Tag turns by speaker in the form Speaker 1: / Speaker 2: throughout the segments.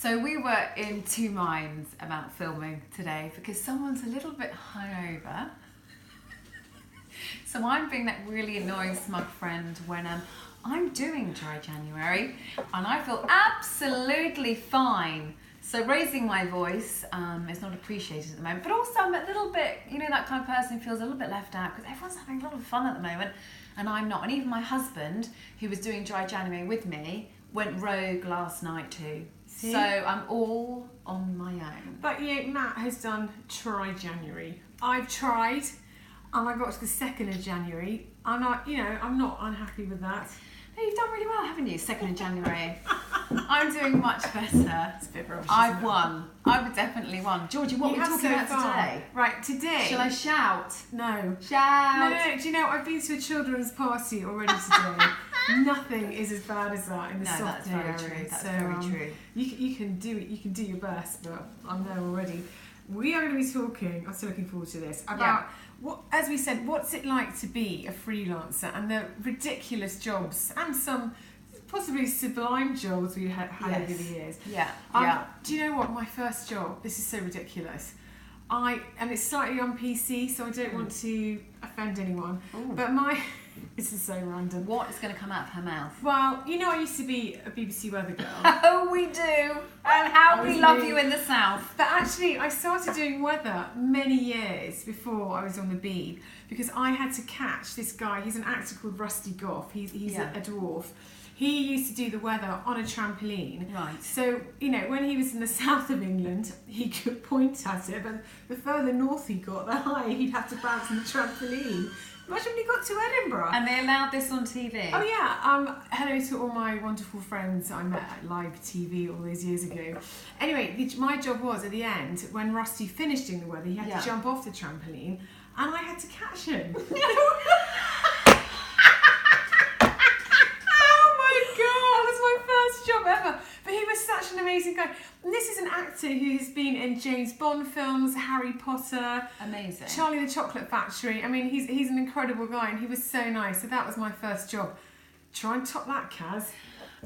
Speaker 1: So we were in two minds about filming today because someone's a little bit hungover. So I'm being that really annoying smug friend when I'm doing dry January and I feel absolutely fine. So raising my voice is not appreciated at the moment, but also I'm a little bit, you know, that kind of person who feels a little bit left out because everyone's having a lot of fun at the moment and I'm not. And even my husband, who was doing dry January with me, went rogue last night too.
Speaker 2: See?
Speaker 1: So I'm all on my own.
Speaker 2: But yeah, Matt has done try January. I've tried, and I got to the 2nd of January, and I'm not unhappy with that.
Speaker 1: No, you've done really well, haven't you? 2nd of January. I'm doing much better.
Speaker 2: It's a bit rubbish.
Speaker 1: I've won. I've definitely won. Georgie, what are we talking about today?
Speaker 2: Right, today.
Speaker 1: Shall I shout?
Speaker 2: No.
Speaker 1: Shout.
Speaker 2: No. Do you know, I've been to a children's party already today. Nothing is as bad as that in the soft area.
Speaker 1: That's very true. That's very true.
Speaker 2: You can do it. You can do your best, but I'm there already. We are going to be talking. I'm still looking forward to this about what, as we said, what's it like to be a freelancer and the ridiculous jobs and some possibly sublime jobs we had over the years.
Speaker 1: Yeah.
Speaker 2: Do you know what? My first job. This is so ridiculous. And it's slightly on PC, so I don't want to offend anyone.
Speaker 1: Ooh.
Speaker 2: But this is so random.
Speaker 1: What is going to come out of her mouth?
Speaker 2: Well, you know, I used to be a BBC weather girl.
Speaker 1: Oh, we do. And how we love you in the south.
Speaker 2: But actually, I started doing weather many years before I was on the beat because I had to catch this guy. He's an actor called Rusty Goff. He's a dwarf. He used to do the weather on a trampoline.
Speaker 1: Right.
Speaker 2: So, you know, when he was in the south of England, he could point at it, but the further north he got, the higher he'd have to bounce on the trampoline. Imagine when he got to Edinburgh.
Speaker 1: And they allowed this on TV.
Speaker 2: Oh yeah. Hello to all my wonderful friends I met at live TV all those years ago. Anyway, my job was at the end when Rusty finished doing the weather, he had to jump off the trampoline, and I had to catch him. Job ever, but he was such an amazing guy. And this is an actor who has been in James Bond films, Harry Potter,
Speaker 1: amazing,
Speaker 2: Charlie the Chocolate Factory. I mean, he's an incredible guy, and he was so nice. So that was my first job. Try and top that, Caz.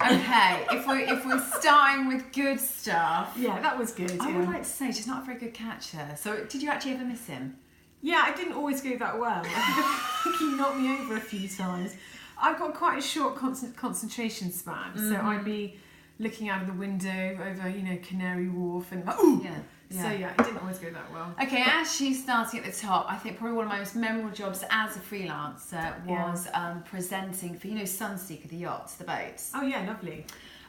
Speaker 1: Okay, if we're starting with good stuff,
Speaker 2: yeah, that was good.
Speaker 1: I would like to say she's not a very good catcher. So did you actually ever miss him?
Speaker 2: Yeah, I didn't always go that well. I think he knocked me over a few times. I've got quite a short concentration span, so I'd be looking out of the window over, you know, Canary Wharf and ooh! Yeah. So yeah, it didn't always go that well.
Speaker 1: Okay, as she's starting at the top, I think probably one of my most memorable jobs as a freelancer was presenting for, you know, Sunseeker, the yachts, the boats.
Speaker 2: Oh yeah, lovely.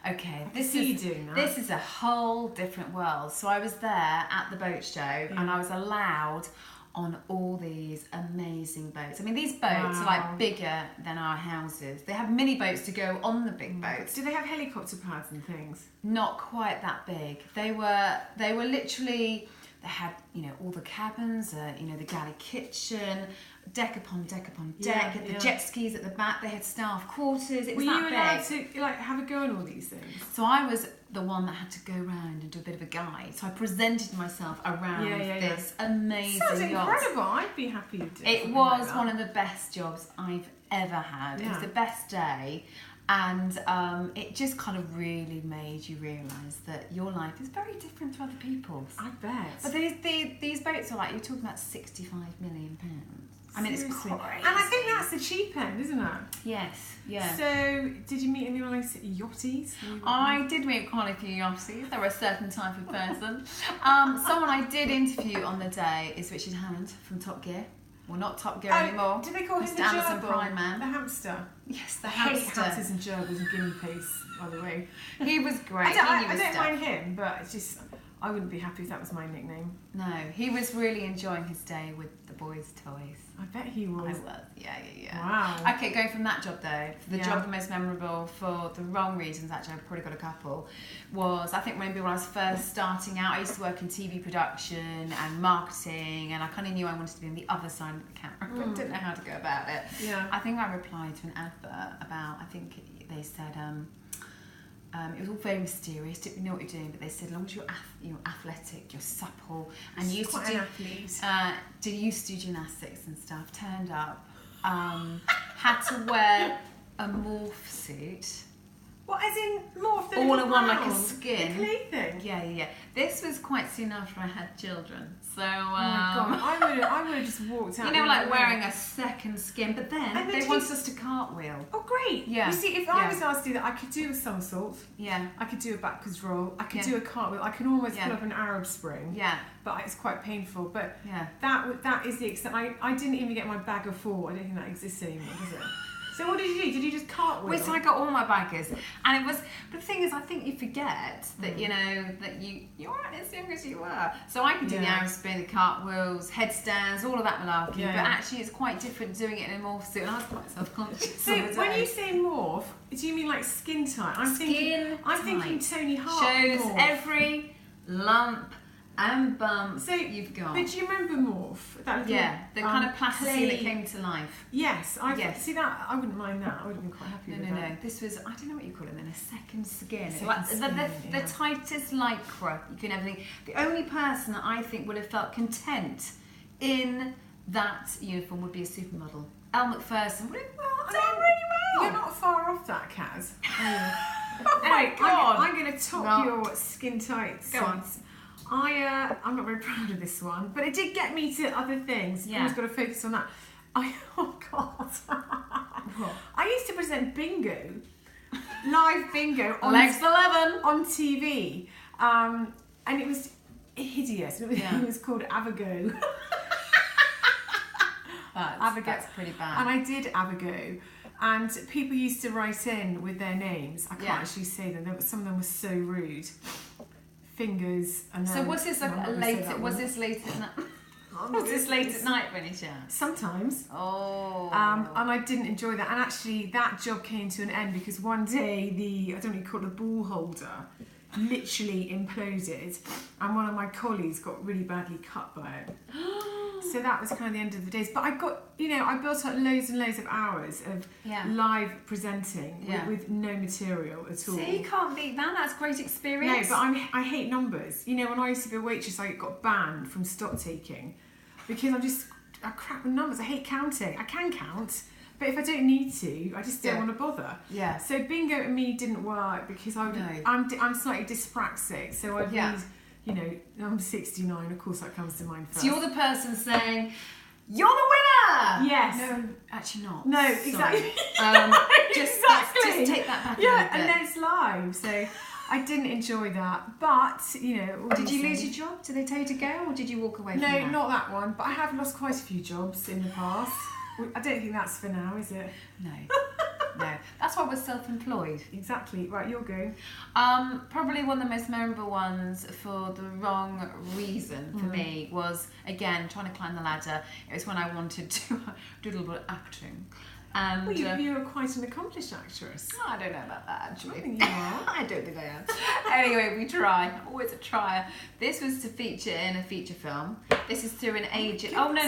Speaker 1: Okay,
Speaker 2: this
Speaker 1: is a whole different world. So I was there at the boat show and I was allowed on all these amazing boats. I mean, these boats are like bigger than our houses. They have mini boats to go on the big boats.
Speaker 2: Do they have helicopter pads and things?
Speaker 1: Not quite that big. They were literally, they had, you know, all the cabins, you know, the galley kitchen, deck upon deck upon deck, the jet skis at the back, they had staff quarters. It was
Speaker 2: Were
Speaker 1: that
Speaker 2: you
Speaker 1: big.
Speaker 2: allowed to like have a go on all these things?
Speaker 1: So I was the one that had to go around and do a bit of a guide. So I presented myself around this amazing
Speaker 2: Sounds
Speaker 1: yacht.
Speaker 2: incredible. I'd be happy to do
Speaker 1: it. Was like one of the best jobs I've ever had. It was the best day. And it just kind of really made you realise that your life is very different to other people's.
Speaker 2: I bet.
Speaker 1: But these boats are like, you're talking about £65 million. I mean,
Speaker 2: seriously.
Speaker 1: It's crazy.
Speaker 2: And I think that's the cheap end, isn't it?
Speaker 1: Yes, yeah.
Speaker 2: So, did you meet any nice yachties?
Speaker 1: I did meet quite a few yachties. They were a certain type of person. Someone I did interview on the day is Richard Hammond from Top Gear. Well, not Top Gear anymore.
Speaker 2: Do they call him the
Speaker 1: Amazon
Speaker 2: gerbil?
Speaker 1: Prime man.
Speaker 2: The hamster?
Speaker 1: Yes, the
Speaker 2: hamster.
Speaker 1: hamster.
Speaker 2: Hamsters and gerbils and guinea pigs, by the way.
Speaker 1: He was great.
Speaker 2: I don't mind him, but it's just, I wouldn't be happy if that was my nickname.
Speaker 1: No, he was really enjoying his day with the boys' toys.
Speaker 2: I bet he was.
Speaker 1: I was, yeah.
Speaker 2: Wow.
Speaker 1: Okay, going from that job though, for the job the most memorable for the wrong reasons, actually I've probably got a couple, was I think maybe when I was first starting out, I used to work in TV production and marketing, and I kind of knew I wanted to be on the other side of the camera, but didn't know how to go about it.
Speaker 2: Yeah.
Speaker 1: I think I replied to an advert about, I think they said, it was all very mysterious, didn't know what you're doing, but they said as long as you're athletic, you're supple, and you used to used to do gymnastics and stuff, turned up, had to wear a morph suit.
Speaker 2: What, as in morph the
Speaker 1: all
Speaker 2: little
Speaker 1: in one, like a
Speaker 2: round,
Speaker 1: skin.
Speaker 2: the clay thing?
Speaker 1: Yeah. This was quite soon after I had children. So,
Speaker 2: Oh my God, I would have just walked out.
Speaker 1: you know, like wearing a second skin, but then they wanted us to cartwheel.
Speaker 2: Oh, great.
Speaker 1: Yeah.
Speaker 2: You see, if I was asked to do that, I could do a somersault.
Speaker 1: Yeah.
Speaker 2: I could do a backwards roll. I could do a cartwheel. I can almost pull up an Arab spring.
Speaker 1: Yeah.
Speaker 2: But it's quite painful. But
Speaker 1: Yeah.
Speaker 2: that is the extent. I didn't even get my bag of four. I don't think that exists anymore, does it? So what did you do? Did you just cartwheel?
Speaker 1: Well, so I got all my baggers, and it was. But the thing is, I think you forget that you know that you aren't as young as you were. So I could do the Arab spin, the cartwheels, headstands, all of that malarkey.
Speaker 2: Yeah.
Speaker 1: But actually, it's quite different doing it in a morph suit, and I was quite self-conscious.
Speaker 2: So when you say morph, do you mean like skin tight? I'm thinking Tony Hart
Speaker 1: shows
Speaker 2: morph.
Speaker 1: every lump and bump you've got.
Speaker 2: But do you remember morph? That little,
Speaker 1: the kind of plasticine that came to life.
Speaker 2: Yes, see that. I wouldn't mind that. I would have been quite happy with that.
Speaker 1: No. This was, I don't know what you call it then, a second skin.
Speaker 2: The
Speaker 1: tightest lycra you can ever think. The only person that I think would have felt content in that uniform would be a supermodel. Elle McPherson would have done really well.
Speaker 2: You're not far off that, Caz.
Speaker 1: Oh
Speaker 2: anyway,
Speaker 1: God.
Speaker 2: I'm going to top your skin tight
Speaker 1: Go on.
Speaker 2: suits. I'm not very proud of this one, but it did get me to other things.
Speaker 1: Yeah.
Speaker 2: Always got to focus on that. Oh God! I used to present bingo, live bingo on
Speaker 1: Legs 11
Speaker 2: on TV, and it was hideous. It was called Avago.
Speaker 1: That's pretty bad.
Speaker 2: And I did Avago. And people used to write in with their names. I can't actually say them. Some of them were so rude. Fingers and
Speaker 1: so was this like late at night by any chance?
Speaker 2: Sometimes.
Speaker 1: Oh.
Speaker 2: And I didn't enjoy that. And actually that job came to an end because one day I don't know what you call it, the ball holder literally imploded and one of my colleagues got really badly cut by it. So that was kind of the end of the days. But I built up loads and loads of hours of live presenting with no material at all.
Speaker 1: See, you can't beat that. That's great experience.
Speaker 2: No, but I hate numbers. You know, when I used to be a waitress, I got banned from stock taking because I crap with numbers. I hate counting. I can count, but if I don't need to, I just don't want to bother.
Speaker 1: Yeah.
Speaker 2: So bingo to me didn't work because I'm slightly dyspraxic, so I read. You know, I'm 69, of course that comes to mind first.
Speaker 1: So you're the person saying, you're the winner!
Speaker 2: Yes.
Speaker 1: No, actually not.
Speaker 2: No, exactly.
Speaker 1: Just take that back a little bit.
Speaker 2: And then it's live, so I didn't enjoy that. But, you know...
Speaker 1: Did you lose your job? Did they tell you to go, or did you walk away from that?
Speaker 2: No, not that one, but I have lost quite a few jobs in the past. I don't think that's for now, is it?
Speaker 1: No. No, that's why we're self-employed.
Speaker 2: Exactly. Right, you'll go.
Speaker 1: Probably one of the most memorable ones for the wrong reason for me was, again, trying to climb the ladder. It was when I wanted to do a little bit of acting. And
Speaker 2: well, you were quite an accomplished actress.
Speaker 1: I don't know about that, actually.
Speaker 2: I think you are.
Speaker 1: I don't think I am. Anyway, we try. Always a trier. This was to feature in a feature film. This is through an agent. Oh, no.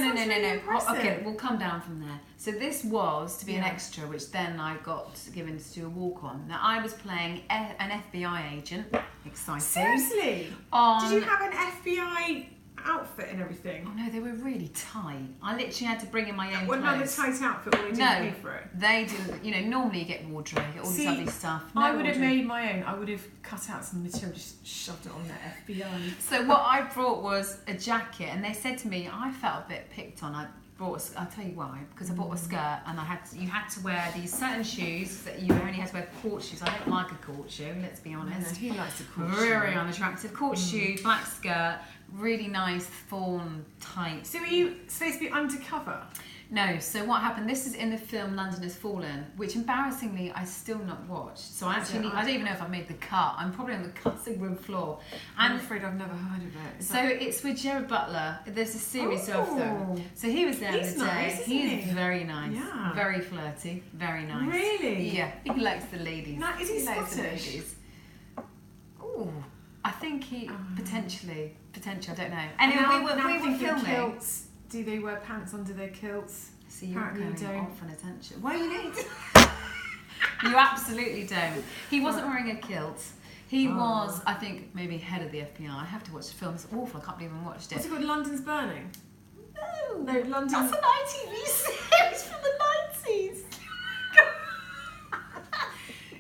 Speaker 1: Okay, we'll come down from there. So this was to be an extra, which then I got given to do a walk-on. Now, I was playing an FBI agent. Exciting.
Speaker 2: Seriously? Did you have an FBI outfit and everything?
Speaker 1: Oh no, they were really tight. I literally had to bring in my own
Speaker 2: clothes. Another tight outfit, or they didn't pay for it?
Speaker 1: They didn't. You know, normally you get wardrobe, you get all this lovely stuff. No
Speaker 2: I would have made my own. I would have cut out some material, just shoved it on the FBI.
Speaker 1: So what I brought was a jacket, and they said to me, I felt a bit picked on. I'll tell you why, because I bought a skirt and you had to wear these certain shoes that you only had to wear court shoes. I don't like a court shoe, let's be honest.
Speaker 2: No, he likes a court shoe.
Speaker 1: Very unattractive. Court shoe, black skirt, really nice fawn tight.
Speaker 2: So were you supposed to be undercover?
Speaker 1: No, so what happened, this is in the film London Has Fallen, which embarrassingly I still not watched. So I don't even know if I made the cut. I'm probably on the cutting room floor.
Speaker 2: I'm afraid I've never heard of it.
Speaker 1: It's with Gerard Butler. There's a series of them. So he was there the day. He's very nice. Yeah. Very flirty. Very nice.
Speaker 2: Really?
Speaker 1: Yeah. He likes the ladies.
Speaker 2: Now, is he Scottish?
Speaker 1: Ooh. I think he potentially, I don't know. Anyway, we were filming.
Speaker 2: Kilts. Do they wear pants under their kilts?
Speaker 1: See, you're
Speaker 2: Apparently
Speaker 1: going off on attention. Well, you need. You absolutely don't. He wasn't wearing a kilt. He was, I think, maybe head of the FBI. I have to watch the film. It's awful. I can't believe I watched it.
Speaker 2: What's it called? London's Burning?
Speaker 1: No,
Speaker 2: London.
Speaker 1: That's an ITV series from the 90s.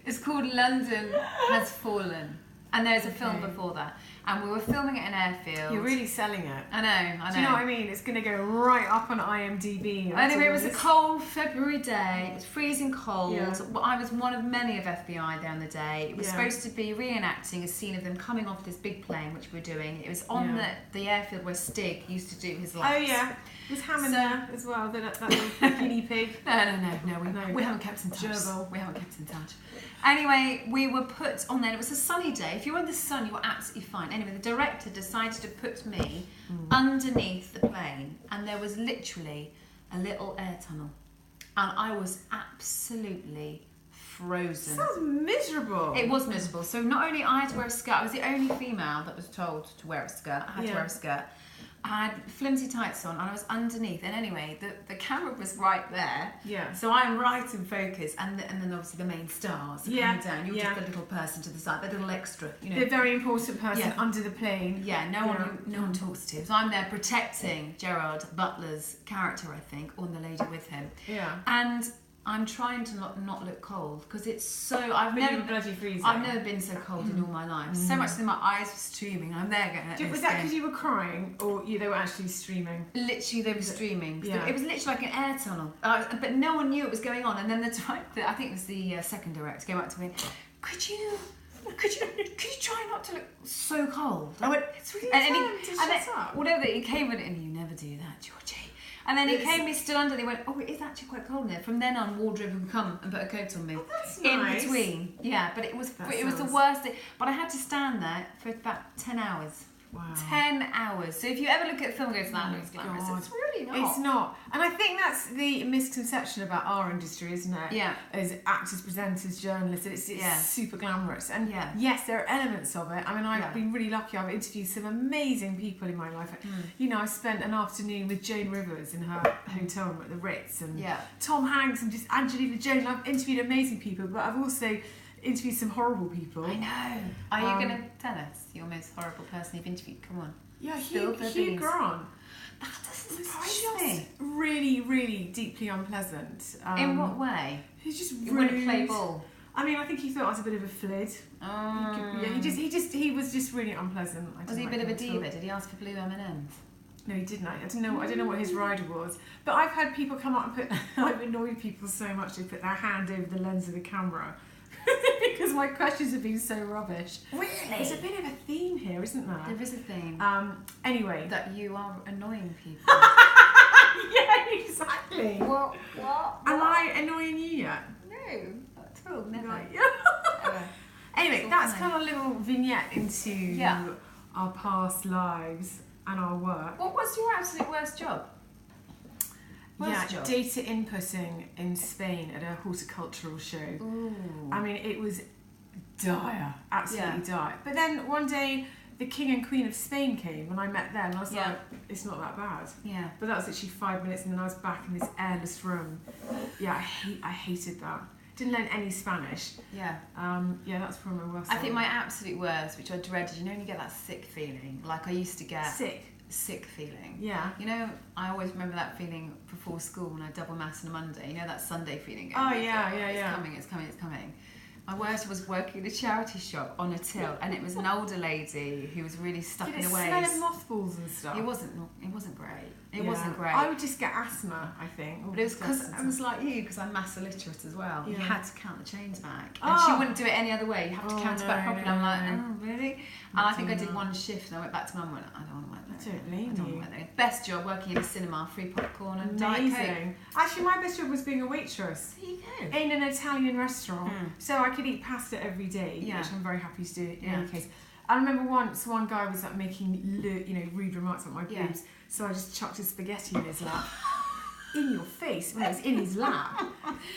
Speaker 1: It's called London Has Fallen. And there's a film before that. And we were filming it in Enfield.
Speaker 2: You're really selling it.
Speaker 1: I know.
Speaker 2: Do you know what I mean? It's going to go right up on IMDb.
Speaker 1: Anyway, it was a cold February day. It was freezing cold.
Speaker 2: Yeah.
Speaker 1: I was one of many of FBI there on the day. It was supposed to be reenacting a scene of them coming off this big plane, which we were doing. It was on the airfield where Stig used to do his laps.
Speaker 2: Oh, yeah. Was Hammond there as well, that little guinea pig?
Speaker 1: No, we haven't kept in touch.
Speaker 2: Gerbil.
Speaker 1: We haven't kept in touch. Anyway, we were put on there. It was a sunny day. If you were in the sun, you were absolutely fine. Anyway, the director decided to put me underneath the plane, and there was literally a little air tunnel, and I was absolutely frozen.
Speaker 2: Sounds miserable.
Speaker 1: It was miserable. So not only I had to wear a skirt, I was the only female that was told to wear a skirt. I had to wear a skirt. I had flimsy tights on and I was underneath. And anyway, the camera was right there.
Speaker 2: Yeah.
Speaker 1: So I'm right in focus. And then obviously the main stars are coming down. You're just the little person to the side, the little extra, you know.
Speaker 2: The very important person under the plane.
Speaker 1: Yeah, no one talks to. So I'm there protecting Gerard Butler's character, I think, or the lady with him.
Speaker 2: Yeah.
Speaker 1: And I'm trying to not look cold because it's so.
Speaker 2: But you were bloody freezing.
Speaker 1: I've never been so cold in all my life. So much that my eyes were streaming. I'm there going.
Speaker 2: Was that because you were crying or they were actually streaming?
Speaker 1: Literally, they were streaming.
Speaker 2: Yeah.
Speaker 1: It was literally like an air tunnel, but no one knew it was going on. And then I think it was the second director came up to me. Could you try not to look so cold? I went.
Speaker 2: It's really
Speaker 1: shut up. Whatever he came with it, and you never do that, Georgie. And then he came me stood under and he went, oh, it is actually quite cold in there. From then on, wardrobe would come and put a coat on me.
Speaker 2: Oh, that's nice.
Speaker 1: In between. Yeah, but it was the worst thing. But I had to stand there for about 10 hours.
Speaker 2: Wow.
Speaker 1: 10 hours. So if you ever look at a film and go, that looks glamorous, it's really not.
Speaker 2: It's not. And I think that's the misconception about our industry, isn't it?
Speaker 1: Yeah.
Speaker 2: As actors, presenters, journalists, it's super glamorous. And yes, there are elements of it. I mean, I've been really lucky. I've interviewed some amazing people in my life. You know, I spent an afternoon with Joan Rivers in her hotel room at the Ritz, and Tom Hanks and just Angelina Jolie. I've interviewed amazing people, but I've also interviewed some horrible people.
Speaker 1: I know. Are you going to tell us your most horrible person you've interviewed? Come on.
Speaker 2: Yeah, Hugh Grant.
Speaker 1: That doesn't surprise me.
Speaker 2: Really, really deeply unpleasant.
Speaker 1: In what way?
Speaker 2: He's just rude.
Speaker 1: He wouldn't play ball.
Speaker 2: I mean, I think he thought I was a bit of a flid. He was just really unpleasant.
Speaker 1: Was he a bit of a diva? Did he ask for blue M&Ms?
Speaker 2: No, he didn't. I don't know what his rider was. But I've had people come up and I've annoyed people so much they put their hand over the lens of the camera. Because my questions have been so rubbish.
Speaker 1: Really?
Speaker 2: There's a bit of a theme here, isn't there?
Speaker 1: There is a theme.
Speaker 2: Anyway.
Speaker 1: That you are annoying people.
Speaker 2: Yeah, exactly.
Speaker 1: What?
Speaker 2: Am I annoying you yet?
Speaker 1: No, not at all. Never.
Speaker 2: Right. Anyway, that's kind of a little vignette into our past lives and our work.
Speaker 1: What was your absolute worst job?
Speaker 2: Data inputting in Spain at a horticultural show.
Speaker 1: Ooh.
Speaker 2: I mean, it was dire, absolutely dire. But then one day, the King and Queen of Spain came, and I met them, and I was like, it's not that bad.
Speaker 1: Yeah.
Speaker 2: But that was literally 5 minutes, and then I was back in this airless room. Yeah, I hated that. Didn't learn any Spanish.
Speaker 1: Yeah.
Speaker 2: That's probably my worst.
Speaker 1: I think my absolute worst, which I dreaded, you know when you get that sick feeling, like I used to get. Sick feeling.
Speaker 2: Yeah.
Speaker 1: You know, I always remember that feeling before school when I double mass on a Monday. You know that Sunday feeling. It's coming. My worst was working in a charity shop on a till, and it was an older lady who was really stuck in the ways.
Speaker 2: Did it smell of mothballs and stuff?
Speaker 1: It wasn't great. It wasn't great.
Speaker 2: I would just get asthma, I think.
Speaker 1: But it was because I was like you, because I'm mass illiterate as well.
Speaker 2: Yeah.
Speaker 1: You had to count the chains back, and she wouldn't do it any other way. You have to count it back properly. I'm like, oh really? And I think I did one shift, and I went back to mum and went, I don't want to work there.
Speaker 2: I don't blame you.
Speaker 1: Best job working in a cinema, free popcorn and Diet Coke.
Speaker 2: Actually, my best job was being a waitress.
Speaker 1: There you go.
Speaker 2: In an Italian restaurant, so I could eat pasta every day, which I'm very happy to do in any case. I remember once one guy was like making rude remarks about my boobs, so I just chucked his spaghetti in his lap. In your face when it was in his lap.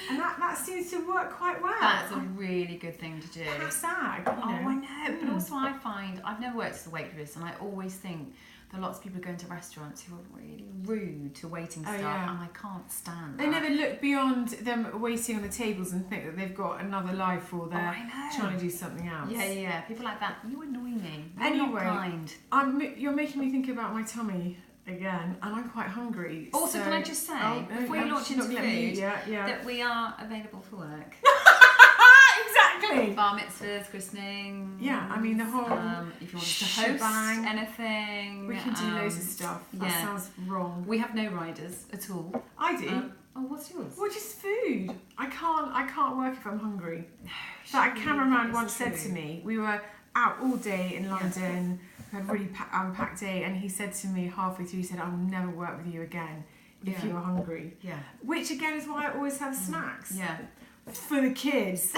Speaker 2: And that seems to work quite well.
Speaker 1: That's a really good thing to do.
Speaker 2: Sag,
Speaker 1: Oh, I know. But also I find, I've never worked as a waitress, and I always think that lots of people go into restaurants who are really rude to waiting staff, and I can't stand that.
Speaker 2: They never look beyond them waiting on the tables and think that they've got another life or they're trying to do something else.
Speaker 1: Yeah. People like that, you annoy me. You're
Speaker 2: anyway,
Speaker 1: not kind.
Speaker 2: You're making me think about my tummy again, and I'm quite hungry.
Speaker 1: Also, can I just say, before you launch into food, that we are available for work.
Speaker 2: Exactly. exactly.
Speaker 1: Bar mitzvahs, christening.
Speaker 2: Yeah, I mean the whole
Speaker 1: if you want us to host
Speaker 2: shebang.
Speaker 1: anything.
Speaker 2: We can do loads of stuff. That sounds wrong.
Speaker 1: We have no riders at all.
Speaker 2: I do.
Speaker 1: What's yours?
Speaker 2: Well, just food. I can't work if I'm hungry. But a cameraman once said to me, we were out all day in London, we had a really packed day, and he said to me halfway through, he said, "I will never work with you again if you are hungry."
Speaker 1: Yeah.
Speaker 2: Which again is why I always have snacks.
Speaker 1: Yeah.
Speaker 2: For the kids.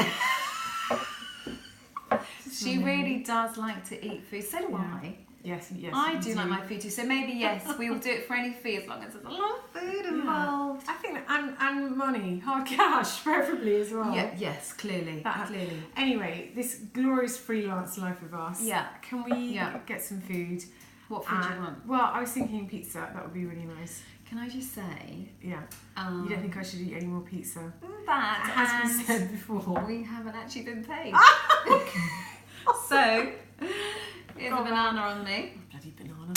Speaker 1: She really does like to eat food. So do I.
Speaker 2: Yes.
Speaker 1: I do like my food too. So maybe we will do it for any fee as long as there's a lot of food involved.
Speaker 2: I think and money, hard cash, preferably as well.
Speaker 1: Yeah. Yes. Clearly. Clearly.
Speaker 2: Anyway, this glorious freelance life of us.
Speaker 1: Yeah.
Speaker 2: Can we get some food?
Speaker 1: What food do you want?
Speaker 2: Well, I was thinking pizza. That would be really nice.
Speaker 1: Can I just say?
Speaker 2: Yeah. You don't think I should eat any more pizza?
Speaker 1: That,
Speaker 2: as we said before,
Speaker 1: we haven't actually been paid.
Speaker 2: Okay.
Speaker 1: So, here's a banana on me.
Speaker 2: Bloody banana.